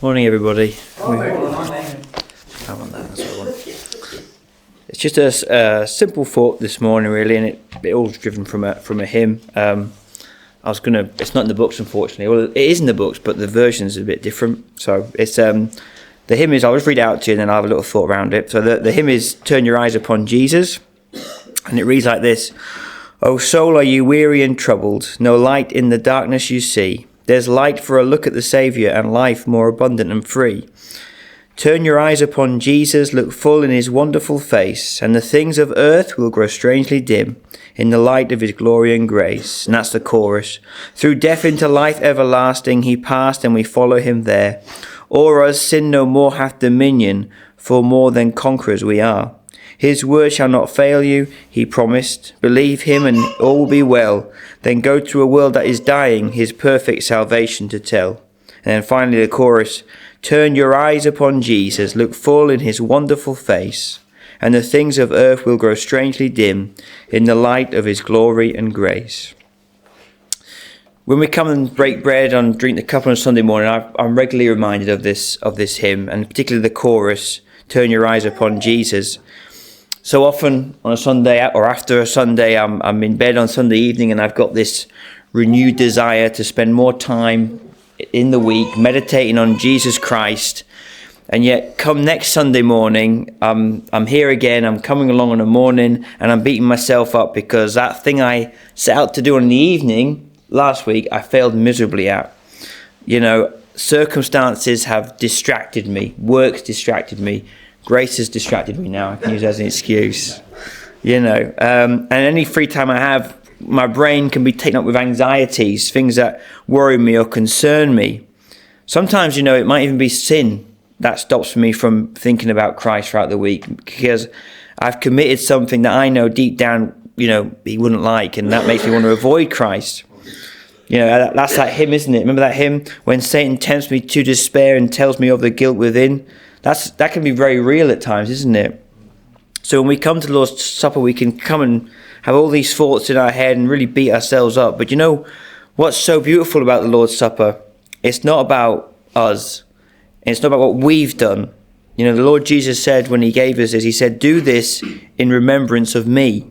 Morning, everybody. Morning. It's just a simple thought this morning, really, and it all's driven from a hymn. It's not in the books, unfortunately. Well, it is in the books, but the version's a bit different. So it's the hymn is. I'll just read it out to you, and then I'll have a little thought around it. So the hymn is "Turn Your Eyes Upon Jesus," and it reads like this: "O soul, are you weary and troubled? No light in the darkness you see. There's light for a look at the Saviour, and life more abundant and free. Turn your eyes upon Jesus, look full in his wonderful face, and the things of earth will grow strangely dim in the light of his glory and grace." And that's the chorus. "Through death into life everlasting he passed, and we follow him there. O'er us sin no more hath dominion, for more than conquerors we are. His word shall not fail you, he promised. Believe him and all will be well. Then go to a world that is dying, his perfect salvation to tell." And then finally the chorus: "Turn your eyes upon Jesus, look full in his wonderful face, and the things of earth will grow strangely dim in the light of his glory and grace." When we come and break bread and drink the cup on a Sunday morning, I'm regularly reminded of this hymn, and particularly the chorus, "Turn your eyes upon Jesus." So often on a Sunday or after a Sunday, I'm in bed on Sunday evening, and I've got this renewed desire to spend more time in the week meditating on Jesus Christ. And yet come next Sunday morning, I'm here again, I'm coming along in the morning, and I'm beating myself up because that thing I set out to do in the evening last week, I failed miserably at. Circumstances have distracted me, work's distracted me, grace has distracted me now. I can use it as an excuse, and any free time I have, my brain can be taken up with anxieties, things that worry me or concern me. Sometimes, it might even be sin that stops me from thinking about Christ throughout the week, because I've committed something that I know deep down, he wouldn't like, and that makes me want to avoid Christ. That's that hymn, isn't it? Remember that hymn? "When Satan tempts me to despair and tells me of the guilt within." That can be very real at times, isn't it? So when we come to the Lord's Supper, we can come and have all these thoughts in our head and really beat ourselves up. But what's so beautiful about the Lord's Supper? It's not about us. It's not about what we've done. The Lord Jesus said when he gave us this, he said, "Do this in remembrance of me."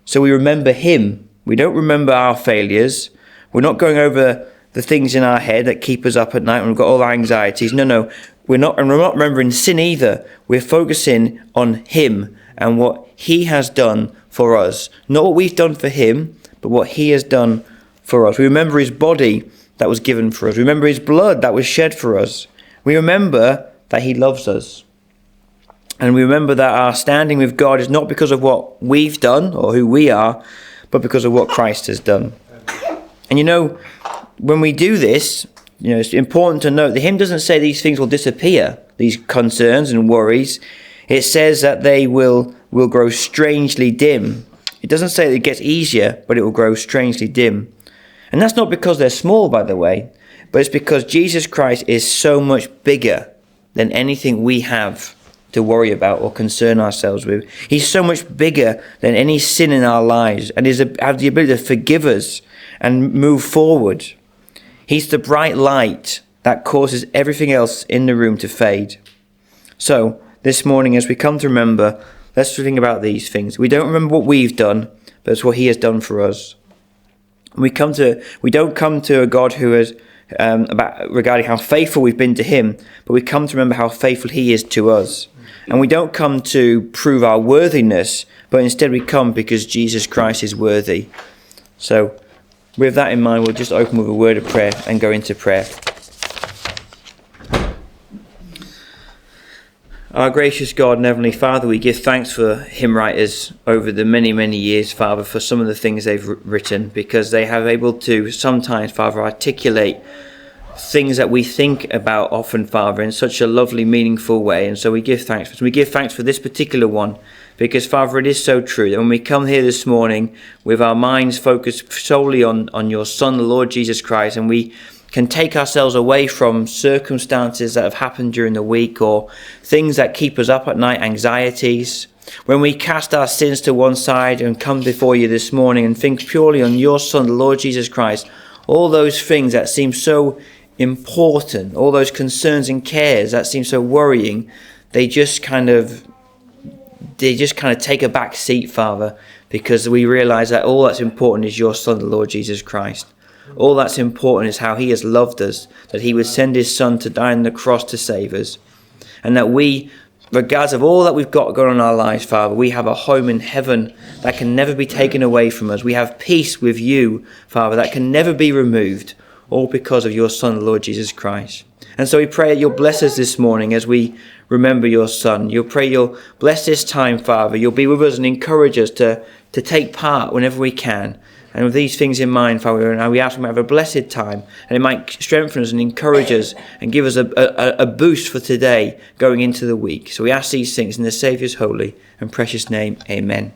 So we remember him. We don't remember our failures. We're not going over the things in our head that keep us up at night when we've got all our anxieties. No. We're not remembering sin either. We're focusing on him and what he has done for us. Not what we've done for him, but what he has done for us. We remember his body that was given for us. We remember his blood that was shed for us. We remember that he loves us. And we remember that our standing with God is not because of what we've done or who we are, but because of what Christ has done. And when we do this, it's important to note the hymn doesn't say these things will disappear, these concerns and worries. It says that they will grow strangely dim. It doesn't say that it gets easier, but it will grow strangely dim. And that's not because they're small, by the way, but it's because Jesus Christ is so much bigger than anything we have to worry about or concern ourselves with. He's so much bigger than any sin in our lives, and has the ability to forgive us and move forward. He's the bright light that causes everything else in the room to fade. So, this morning, as we come to remember, let's think about these things. We don't remember what we've done, but it's what he has done for us. We don't come to a God who is regarding how faithful we've been to him, but we come to remember how faithful he is to us. And we don't come to prove our worthiness, but instead we come because Jesus Christ is worthy. So, with that in mind, we'll just open with a word of prayer and go into prayer. Our gracious God and Heavenly Father, we give thanks for hymn writers over the many, many years, Father, for some of the things they've written, because they have able to sometimes, Father, articulate things that we think about often, Father, in such a lovely, meaningful way. And so we give thanks. We give thanks for this particular one, because, Father, it is so true that when we come here this morning with our minds focused solely on your Son, the Lord Jesus Christ, and we can take ourselves away from circumstances that have happened during the week or things that keep us up at night, anxieties, when we cast our sins to one side and come before you this morning and think purely on your Son, the Lord Jesus Christ, all those things that seem so important, all those concerns and cares that seem so worrying, they just kind of take a back seat, Father, because we realize that all that's important is your Son, the Lord Jesus Christ. All that's important is how he has loved us, that he would send his Son to die on the cross to save us, and that we, regardless of all that we've got going on in our lives, Father, we have a home in heaven that can never be taken away from us. We have peace with you, Father, that can never be removed, all because of your Son, the Lord Jesus Christ. And so we pray that you'll bless us this morning as we remember your Son. You'll pray you'll bless this time, Father. You'll be with us and encourage us to take part whenever we can. And with these things in mind, Father, now we ask you to have a blessed time, and it might strengthen us and encourage us and give us a boost for today going into the week. So we ask these things in the Saviour's holy and precious name. Amen.